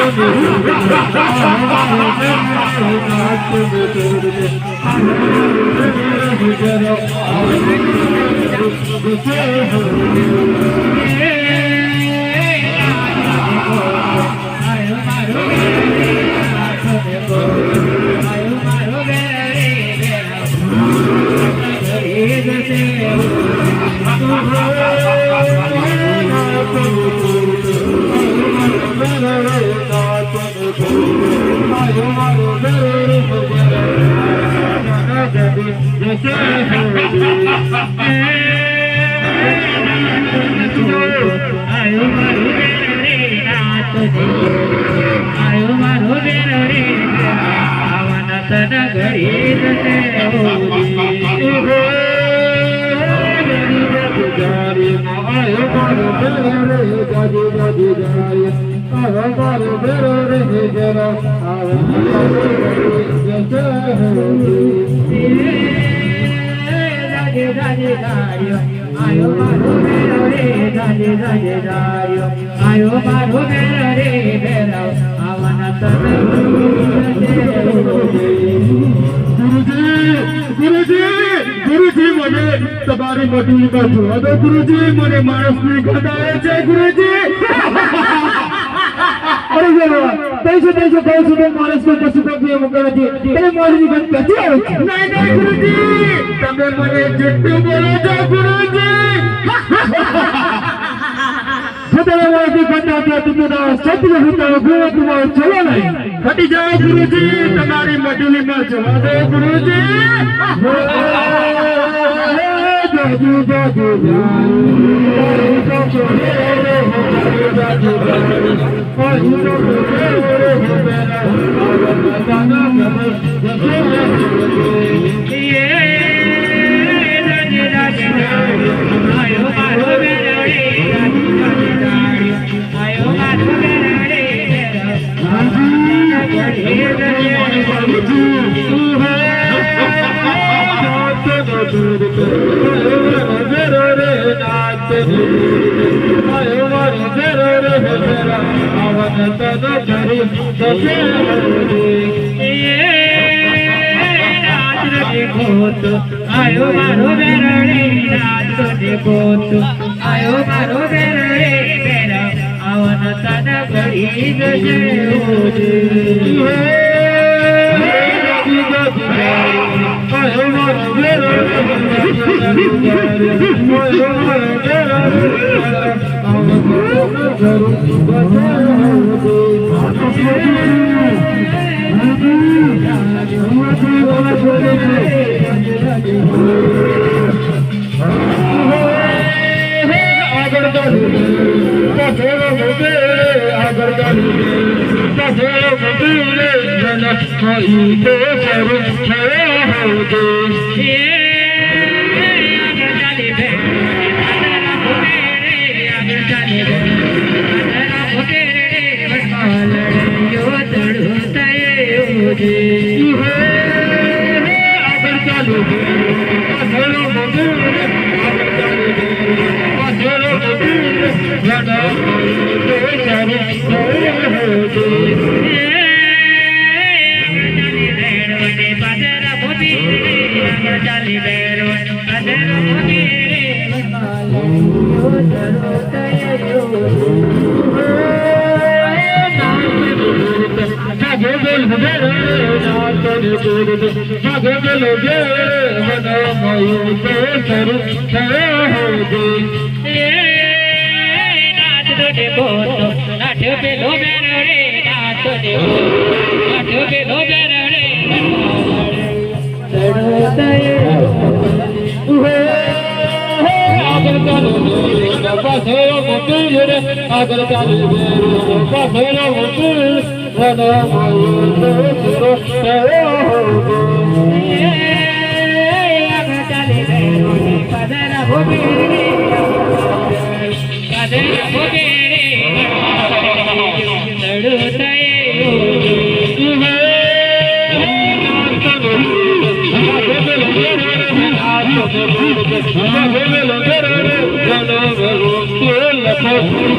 गुरुजी મને તમારી મોટી વાત જોવા દો ગુરુજી મને માણસની ખડાય છે ગુરુજી અરે જરા તૈસે કહું છું માણસ કો પશુ પક્ષી મુકર છે તે મોરી ગન કતી આવે છે નહીં ગુરુજી તમે મને જટ્ટુ બોલો છો ગુરુજી ખતરા વાળી બતાતા તમે તો સત્ય હોતા ગુરુ તમારો ચલો નહીં ફટી જાઓ ગુરુજી તમારી મોટી માં જવા દો ગુરુજી જાજુ જાજુ आयो मारो बेरड़े राज तो देखो तो आयो मारो बेरड़े बेरा आवन तन घड़ी गजे होजे आयो मारो बेरड़े आयो मारो बेरड़े आवन तन Thank you.